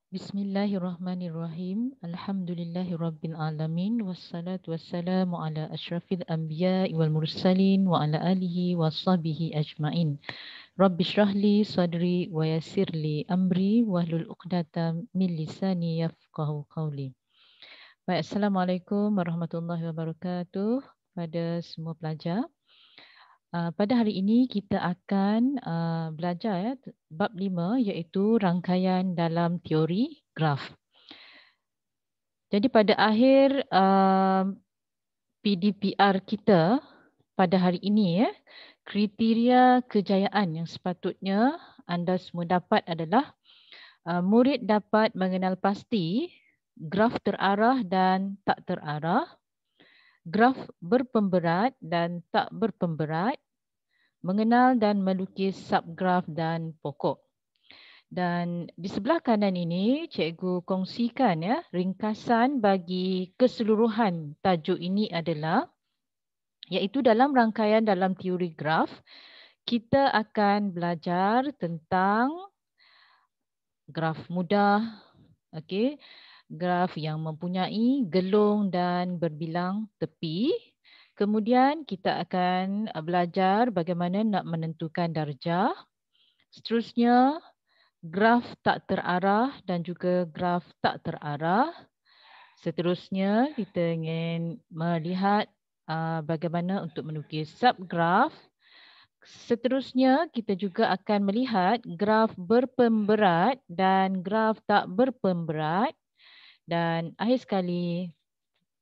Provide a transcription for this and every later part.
Bismillahirrahmanirrahim. Alhamdulillahirabbil alamin wassalatu wassalamu ala asyrafil anbiya'i wal mursalin wa ala alihi washabihi ajmain. Rabbi shrahli sadri wa yassirli amri wahlul 'uqdatam min lisani yafqahu qawli. Baik, Assalamualaikum warahmatullahi wabarakatuh pada semua pelajar. Pada hari ini kita akan belajar bab 5 iaitu rangkaian dalam teori graf. Jadi pada akhir PDPR kita pada hari ini kriteria kejayaan yang sepatutnya anda semua dapat adalah murid dapat mengenal pasti graf terarah dan tak terarah, graf berpemberat dan tak berpemberat, mengenal dan melukis subgraf dan pokok. Dan di sebelah kanan ini cikgu kongsikan ringkasan bagi keseluruhan tajuk ini adalah iaitu dalam rangkaian dalam teori graf kita akan belajar tentang graf mudah, okey, graf yang mempunyai gelung dan berbilang tepi. Kemudian kita akan belajar bagaimana nak menentukan darjah. Seterusnya graf tak terarah dan juga graf tak terarah. Seterusnya kita ingin melihat bagaimana untuk melukis subgraf. Seterusnya kita juga akan melihat graf berpemberat dan graf tak berpemberat. Dan akhir sekali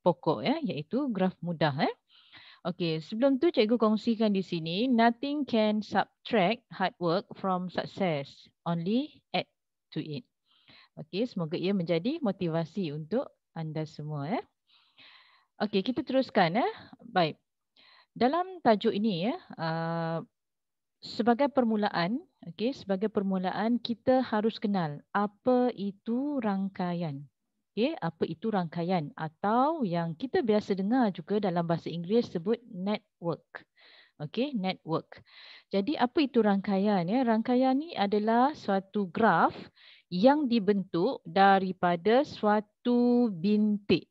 pokok iaitu graf mudah. Okey, sebelum tu cikgu kongsikan di sini, nothing can subtract hard work from success, only add to it. Okey, semoga ia menjadi motivasi untuk anda semua. Okey, kita teruskan. Baik, dalam tajuk ini sebagai permulaan, sebagai permulaan kita harus kenal apa itu rangkaian. Apa itu rangkaian atau yang kita biasa dengar juga dalam bahasa Inggeris sebut network. Network. Jadi apa itu rangkaian? Rangkaian ni adalah suatu graf yang dibentuk daripada suatu bintik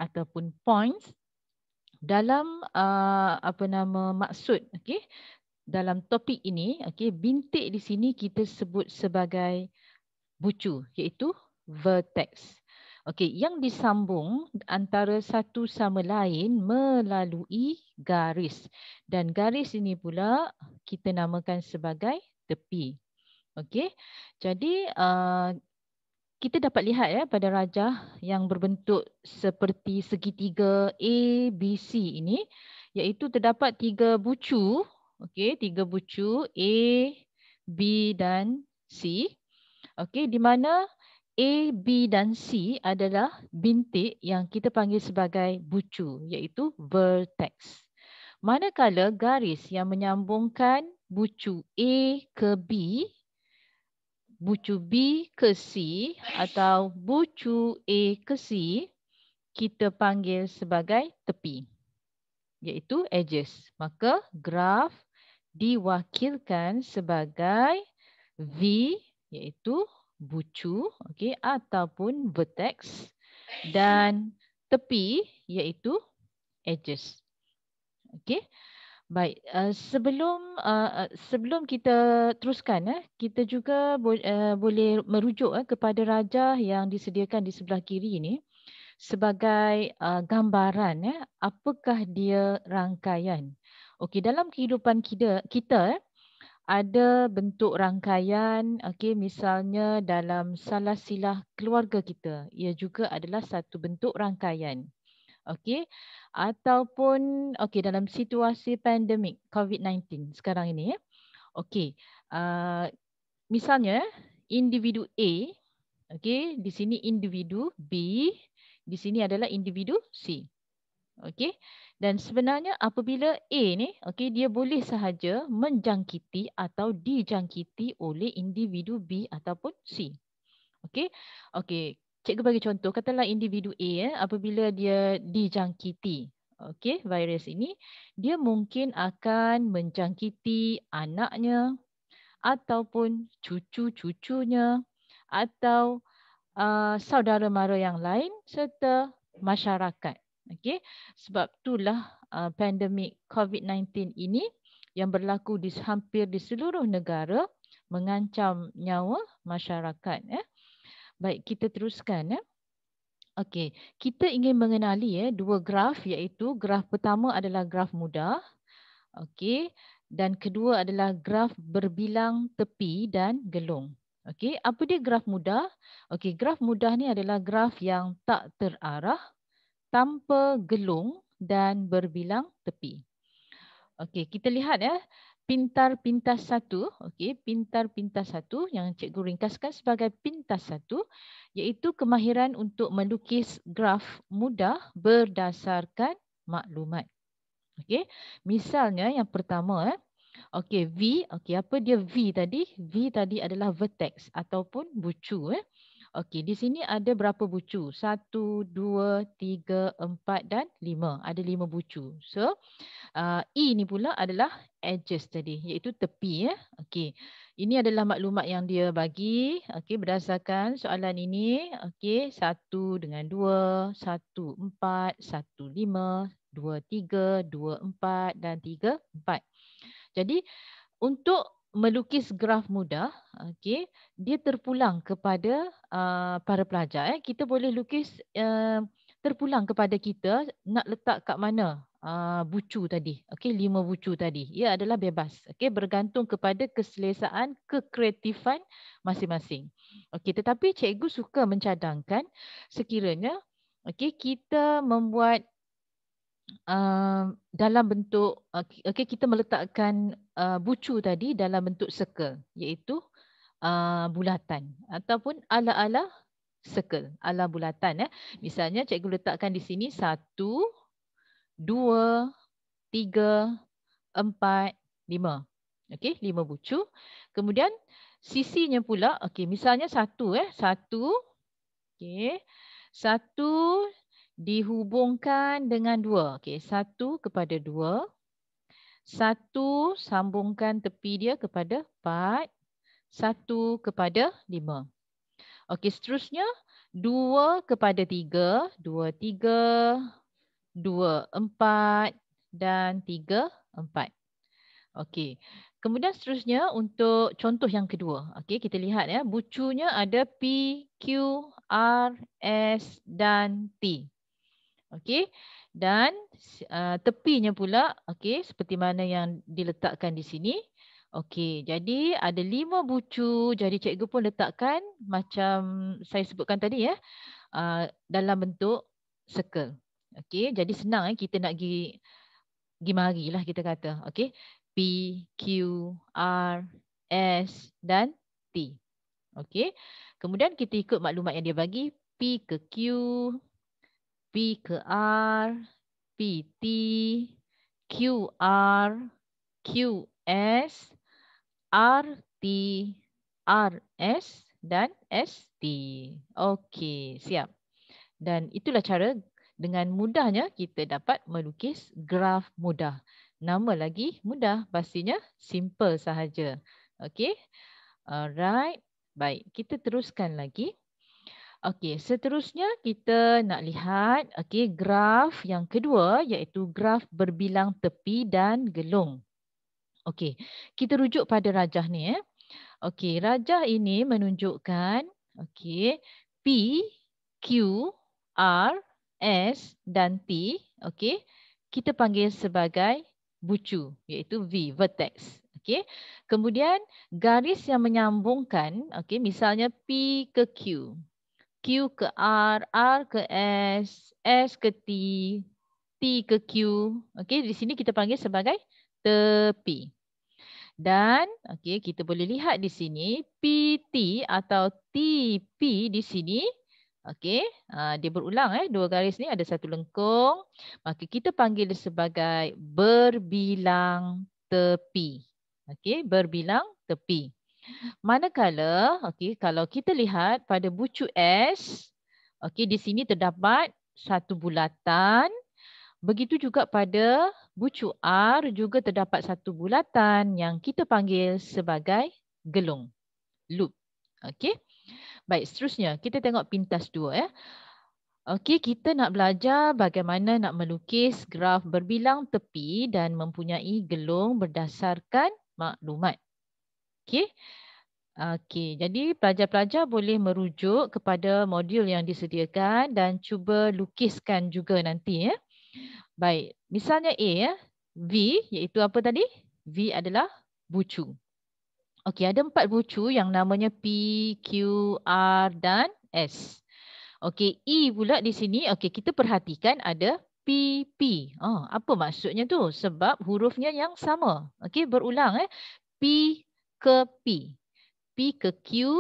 ataupun points dalam maksud dalam topik ini. Bintik di sini kita sebut sebagai bucu iaitu vertex. Yang disambung antara satu sama lain melalui garis. Dan garis ini pula kita namakan sebagai tepi. Jadi kita dapat lihat pada rajah yang berbentuk seperti segitiga ABC ini, iaitu terdapat tiga bucu, tiga bucu A, B dan C. Di mana A, B dan C adalah bintik yang kita panggil sebagai bucu, iaitu vertex. Manakala garis yang menyambungkan bucu A ke B, bucu B ke C atau bucu A ke C, kita panggil sebagai tepi, iaitu edges. Maka graf diwakilkan sebagai V, iaitu bucu, ataupun vertex, dan tepi iaitu edges. Baik, sebelum kita teruskan, kita juga boleh merujuk kepada rajah yang disediakan di sebelah kiri ini sebagai gambaran apakah dia rangkaian. Dalam kehidupan kita ada bentuk rangkaian, misalnya dalam salah silah keluarga kita, ia juga adalah satu bentuk rangkaian. Ataupun dalam situasi pandemik COVID-19 sekarang ini. Misalnya individu A, di sini individu B, di sini adalah individu C. Dan sebenarnya apabila A ni, dia boleh sahaja menjangkiti atau dijangkiti oleh individu B ataupun C. Cikgu bagi contoh, katalah individu A apabila dia dijangkiti virus ini, dia mungkin akan menjangkiti anaknya ataupun cucu-cucunya atau saudara mara yang lain serta masyarakat. Okey, sebab itulah pandemik COVID-19 ini yang berlaku hampir di seluruh negara mengancam nyawa masyarakat. Baik, kita teruskan. Okey, kita ingin mengenali dua graf, iaitu graf pertama adalah graf mudah. Okey, dan kedua adalah graf berbilang tepi dan gelung. Okey, apa dia graf mudah? Okey, graf mudah ni adalah graf yang tak terarah, tanpa gelung dan berbilang tepi. Okey, kita lihat pintar pintas satu. Okey, pintar pintas satu yang cikgu ringkaskan sebagai pintas satu, iaitu kemahiran untuk melukis graf mudah berdasarkan maklumat. Okey, misalnya yang pertama okey, V. Okey, apa dia V tadi? V tadi adalah vertex ataupun bucu. Okey, di sini ada berapa bucu? 1, 2, 3, 4 dan 5. Ada 5 bucu. So, E ni pula adalah edges tadi, iaitu tepi. Okey, ini adalah maklumat yang dia bagi. Okey, berdasarkan soalan ini. Okey, 1 dengan 2, 1, 4, 1, 5, 2, 3, 2, 4 dan 3, 4. Jadi untuk melukis graf mudah, okey, dia terpulang kepada para pelajar. Kita boleh lukis terpulang kepada kita nak letak kat mana bucu tadi. Okey, 5 bucu tadi. Ia adalah bebas. Okey, bergantung kepada keselesaan, kekreatifan masing-masing. Okey, tetapi cikgu suka mencadangkan sekiranya okey, kita membuat dalam bentuk okey, kita meletakkan bucu tadi dalam bentuk circle, iaitu bulatan ataupun ala-ala circle, ala bulatan. Misalnya cikgu letakkan di sini 1, 2, 3, 4, 5. Okey, 5 bucu. Kemudian sisinya pula, okey, misalnya 1 1. Okey. 1 dihubungkan dengan 2. Okey, 1 kepada 2. 1 sambungkan tepi dia kepada 4. 1 kepada 5. Okey, seterusnya 2 kepada 3. 2, 3. 2, 4 dan 3, 4. Okey. Kemudian seterusnya untuk contoh yang kedua. Okey, kita lihat bucunya ada P, Q, R, S dan T. Okey. Dan tepinya pula okey seperti mana yang diletakkan di sini. Okey, jadi ada 5 bucu. Jadi cikgu pun letakkan macam saya sebutkan tadi dalam bentuk circle. Okey, jadi senang kita nak pergi marilah kita kata. Okey. P, Q, R, S dan T. Okey. Kemudian kita ikut maklumat yang dia bagi. P ke Q, P ke R, P, T, Q, R, Q, S, R, T, R, S dan S, T. Okey, siap. Dan itulah cara dengan mudahnya kita dapat melukis graf mudah. Nama lagi mudah, pastinya simple sahaja. Okey. Alright. Baik, kita teruskan lagi. Okey, seterusnya kita nak lihat graf yang kedua, iaitu graf berbilang tepi dan gelung. Okey, kita rujuk pada rajah ni. Okey, rajah ini menunjukkan P, Q, R, S dan T. Okey, kita panggil sebagai bucu, iaitu V, vertex. Okey, kemudian garis yang menyambungkan, misalnya P ke Q, Q ke R, R ke S, S ke T, T ke Q. Okey, di sini kita panggil sebagai tepi. Dan kita boleh lihat di sini PT atau TP di sini. Dia berulang dua garis ni ada satu lengkung. Maka kita panggil dia sebagai berbilang tepi. Berbilang tepi. Manakala kalau kita lihat pada bucu S, di sini terdapat satu bulatan. Begitu juga pada bucu R juga terdapat satu bulatan yang kita panggil sebagai gelung, loop. Okey. Baik, seterusnya kita tengok pintas 2 ya. Okey, kita nak belajar bagaimana nak melukis graf berbilang tepi dan mempunyai gelung berdasarkan maklumat. Okey. Okey, jadi pelajar-pelajar boleh merujuk kepada modul yang disediakan dan cuba lukiskan juga nanti ya. Baik, misalnya A ya. V iaitu apa tadi? V adalah bucu. Okey, ada 4 bucu yang namanya P, Q, R dan S. Okey, E pula di sini, okey kita perhatikan ada P, P. Apa maksudnya tu? Sebab hurufnya yang sama. Okey, berulang P ke P. P ke Q,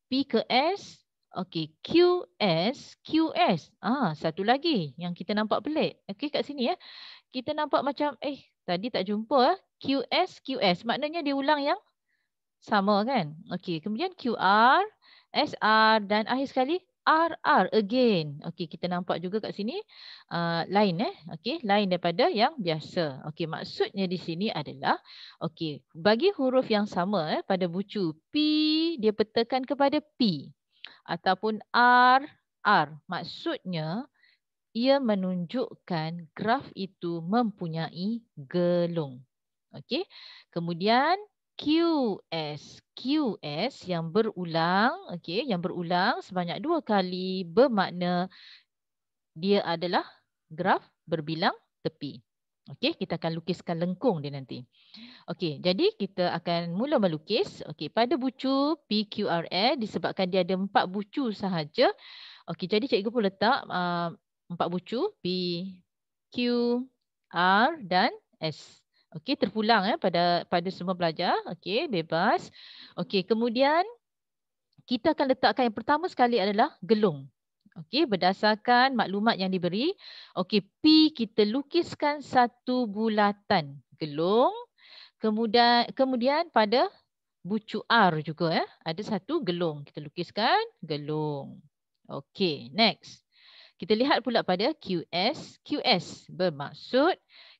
P ke S. Okey, QS, QS. Satu lagi yang kita nampak pelik. Okey, kat sini ya. Kita nampak macam tadi tak jumpa QS, QS. Maknanya dia ulang yang sama kan? Okey, kemudian QR, SR dan akhir sekali RR again. Okey, kita nampak juga kat sini lain Okey, lain daripada yang biasa. Okey, maksudnya di sini adalah okey, bagi huruf yang sama pada bucu P dia petakan kepada P ataupun R, R. Maksudnya ia menunjukkan graf itu mempunyai gelung. Okey. Kemudian QS. QS yang berulang, okey, yang berulang sebanyak 2 kali bermakna dia adalah graf berbilang tepi. Okey, kita akan lukiskan lengkung dia nanti. Okey, jadi kita akan mula melukis. Okey, pada bucu PQRS disebabkan dia ada 4 bucu sahaja. Okey, jadi cikgu pun letak 4 bucu P, Q, R dan S. Okey, terpulang pada semua pelajar. Okey, bebas. Okey, kemudian kita akan letakkan yang pertama sekali adalah gelung. Okey, berdasarkan maklumat yang diberi. Okey, P kita lukiskan satu bulatan gelung. Kemudian pada bucu R juga ada satu gelung. Kita lukiskan gelung. Okey, next. Kita lihat pula pada QS. QS bermaksud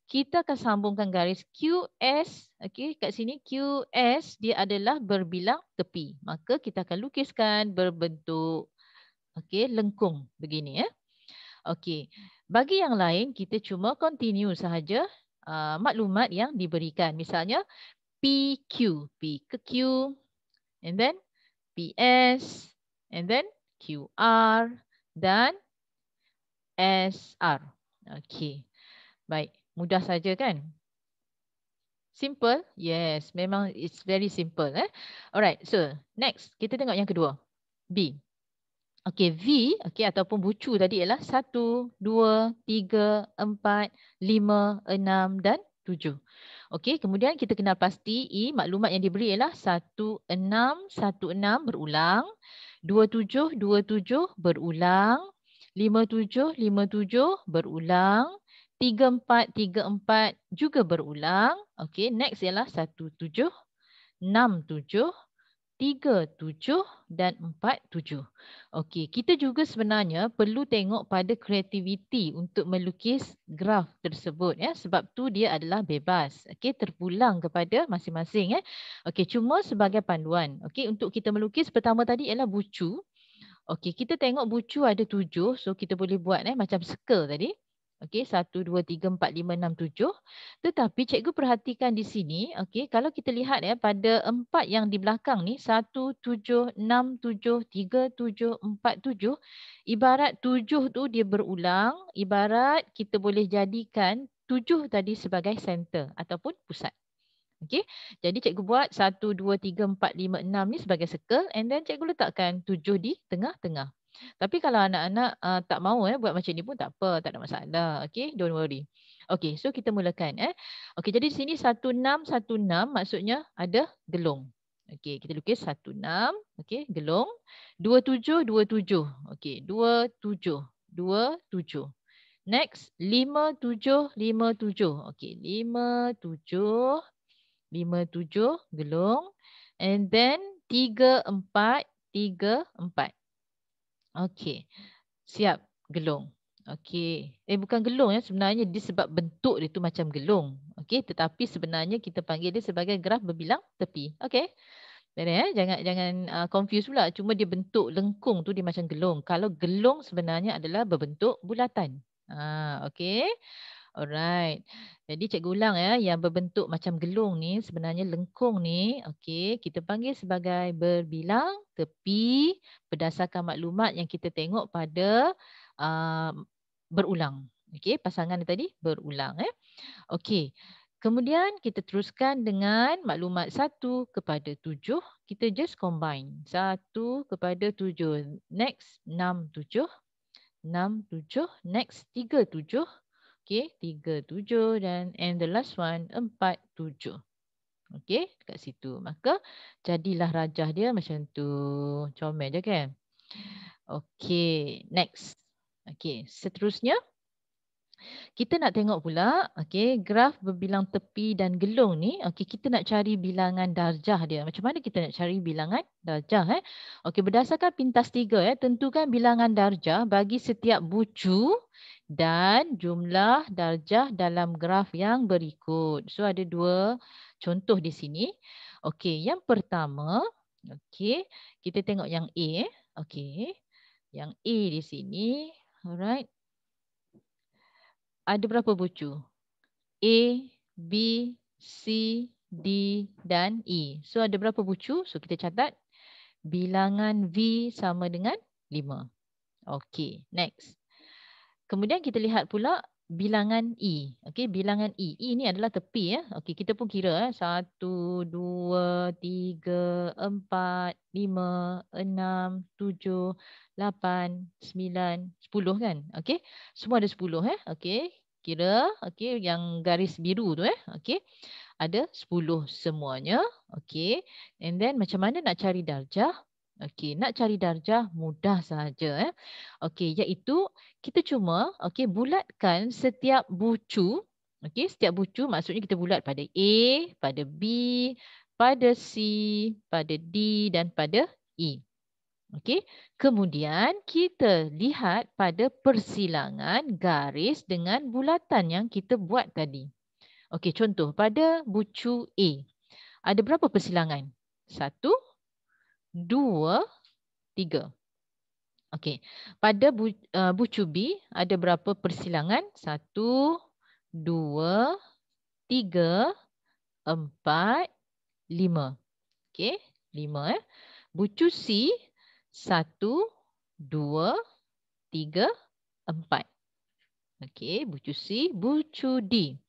kita akan sambungkan garis QS. Okey, kat sini QS dia adalah berbilang tepi. Maka kita akan lukiskan berbentuk lengkung begini ya. Okey. Bagi yang lain kita cuma continue sahaja maklumat yang diberikan. Misalnya PQ, P ke Q, and then PS, and then QR dan SR. Okey. Baik, mudah saja kan? Simple? Yes, memang it's very simple Alright, so next kita tengok yang kedua. B. Okey, V ataupun bucu tadi ialah 1, 2, 3, 4, 5, 6 dan 7. Okey, kemudian kita kenal pasti E, maklumat yang diberi ialah 16, 16 berulang, 27, 27 berulang, 57, 57 berulang, 34, 34 juga berulang. Okey, next ialah 17, 67, 37 dan 47. Okey, kita juga sebenarnya perlu tengok pada kreativiti untuk melukis graf tersebut sebab tu dia adalah bebas. Okey, terpulang kepada masing-masing Okey, cuma sebagai panduan. Okey, untuk kita melukis pertama tadi ialah bucu. Okey, kita tengok bucu ada 7, so kita boleh buat macam circle tadi. Okey, 1, 2, 3, 4, 5, 6, 7. Tetapi cikgu perhatikan di sini, okey, kalau kita lihat pada 4 yang di belakang ni, 1, 7, 6, 7, 3, 7, 4, 7. Ibarat 7 tu dia berulang, ibarat kita boleh jadikan 7 tadi sebagai center ataupun pusat. Okey, jadi cikgu buat 1, 2, 3, 4, 5, 6 ni sebagai circle and then cikgu letakkan 7 di tengah-tengah. Tapi kalau anak-anak tak mahu buat macam ni pun tak apa, tak ada masalah. Okey, don't worry. Okey, so kita mulakan Okey, jadi di sini 16, 16 maksudnya ada gelung. Okey, kita lukis 16, okey, gelung. 27, 27. Okey, 27, 27. Next, 57, 57. Okey, 57, 57 gelung. And then 34, 34. Okey. Siap gelung. Okey. Bukan gelung sebenarnya dia sebab bentuk dia tu macam gelung. Okey, tetapi sebenarnya kita panggil dia sebagai graf berbilang tepi. Okey. Jangan confuse pula. Cuma dia bentuk lengkung tu dia macam gelung. Kalau gelung sebenarnya adalah berbentuk bulatan. Okey. Alright. Jadi cikgu ulang ya, yang berbentuk macam gelung ni sebenarnya lengkung ni, okey, kita panggil sebagai berbilang tepi berdasarkan maklumat yang kita tengok pada uh, berulang. Okey, pasangan tadi berulang Okey. Kemudian kita teruskan dengan maklumat 1/7. Kita just combine. 1/7. Next 6/7. 6/7. Next 3/7. Okey, 3/7 dan and the last one 4/7. Okey, dekat situ. Maka jadilah rajah dia macam tu. Comel je kan? Okey, next. Okey, seterusnya kita nak tengok pula, okey, graf berbilang tepi dan gelung ni, okey, kita nak cari bilangan darjah dia. Macam mana kita nak cari bilangan darjah Okey, berdasarkan pintas 3 tentukan bilangan darjah bagi setiap bucu dan jumlah darjah dalam graf yang berikut. So ada 2 contoh di sini. Okey, yang pertama, okey, kita tengok yang A Okey. Yang A di sini, alright. Ada berapa bucu? A, B, C, D dan E. So ada berapa bucu? So kita catat bilangan V sama dengan 5. Okey, next. Kemudian kita lihat pula bilangan E. Okey, bilangan E. E ni adalah tepi Okey, kita pun kira 1, 2, 3, 4, 5, 6, 7, 8, 9, 10 kan? Okey. Semua ada 10 Okey. Kira okey yang garis biru tu Okey. Ada 10 semuanya. Okey. And then macam mana nak cari darjah? Okey, nak cari darjah mudah sahaja Okey, iaitu kita cuma bulatkan setiap bucu. Okey, setiap bucu maksudnya kita bulat pada A, pada B, pada C, pada D dan pada E. Okey, kemudian kita lihat pada persilangan garis dengan bulatan yang kita buat tadi. Okey, contoh pada bucu A. Ada berapa persilangan? 1, 2, 3. Okey. Pada bucu B ada berapa persilangan? 1, 2, 3, 4, 5. Okey, 5 Bucu C 1, 2, 3, 4. Okey, bucu C, bucu D.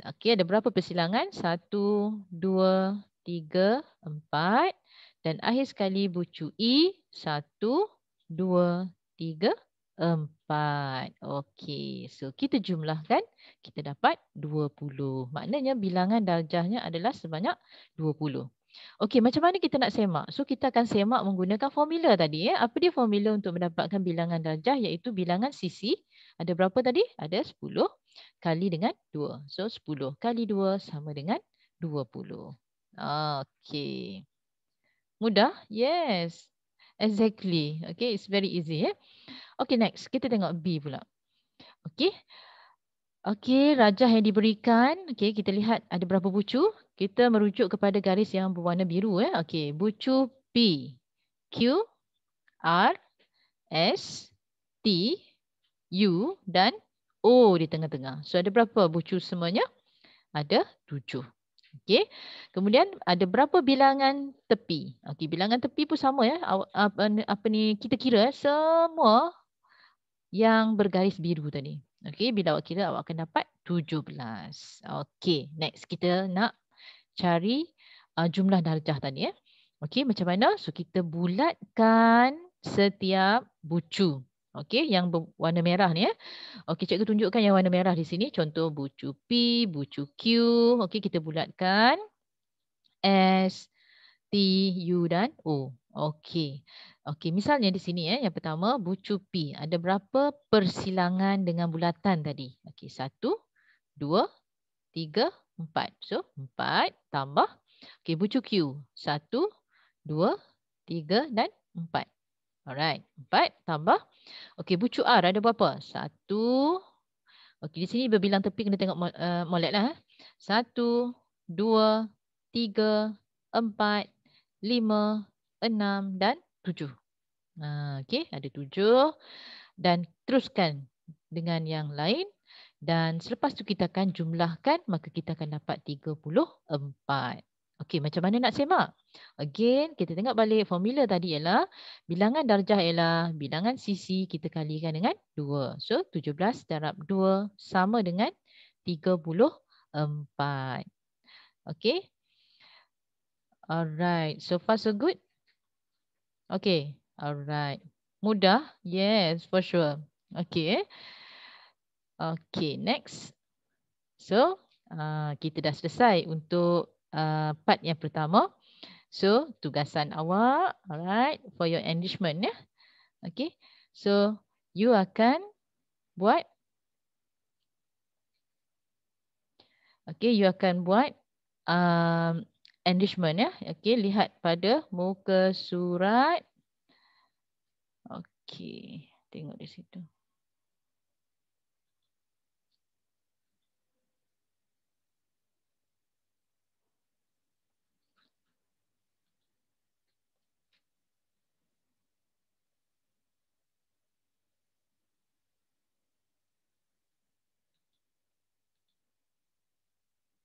Okey, ada berapa persilangan? 1, 2, 3, 4 dan akhir sekali bucu E 1, 2, 3, 4. Okey, so kita jumlahkan, kita dapat 20. Maknanya bilangan darjahnya adalah sebanyak 20. Okey, macam mana kita nak semak? So kita akan semak menggunakan formula tadi Apa dia formula untuk mendapatkan bilangan darjah iaitu bilangan sisi. Ada berapa tadi? Ada 10 kali dengan 2. So 10 kali 2 sama dengan 20. Okey. Mudah? Yes. Exactly. Okay, it's very easy Okay, next. Kita tengok B pula. Okay. Okay, rajah yang diberikan. Okay, kita lihat ada berapa bucu. Kita merujuk kepada garis yang berwarna biru Okay, bucu P, Q, R, S, T, U dan O di tengah-tengah. So ada berapa bucu semuanya? Ada 7. Okey. Kemudian ada berapa bilangan tepi? Okey, bilangan tepi pun sama Apa ni kita kira semua yang bergaris biru tadi. Okey, bila awak kira awak akan dapat 17. Okey, next kita nak cari jumlah darjah tadi Okey, macam mana? So kita bulatkan setiap bucu. Okey, yang berwarna merah ni Okey, cikgu tunjukkan yang warna merah di sini. Contoh bucu P, bucu Q. Okey, kita bulatkan S, T, U dan O. Okey. Okey, misalnya di sini yang pertama bucu P. Ada berapa persilangan dengan bulatan tadi? Okey, 1, 2, 3, 4. So, 4 tambah. Okey, bucu Q. 1, 2, 3 dan 4. Alright, 4 tambah. Okey, bucu R ada berapa? 1. Okey, di sini berbilang tepi kena tengok molek lah. 1, 2, 3, 4, 5, 6 dan 7. Okey, ada 7 dan teruskan dengan yang lain dan selepas tu kita akan jumlahkan, maka kita akan dapat 34. Okey, macam mana nak semak? Again, kita tengok balik formula tadi ialah bilangan darjah ialah bilangan sisi kita kalikan dengan 2. So 17 darab 2 sama dengan 34. Okey. Alright, so far so good. Okay, alright. Mudah? Yes, for sure. Okay. Okay, next. So, kita dah selesai untuk part yang pertama. So, tugasan awak, alright, for your enrichment ya. Okay, so you akan buat, enrichment ya. Okay, lihat pada muka surat. Okay, tengok di situ.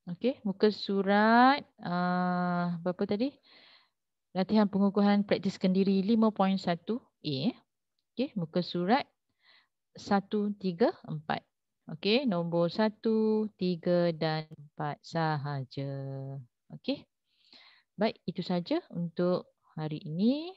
Okey, muka surat berapa tadi? Latihan pengukuhan praktis kendiri 5.1A. Okey, muka surat 134. Okey, nombor 1, 3 dan 4 sahaja. Okey. Baik, itu saja untuk hari ini.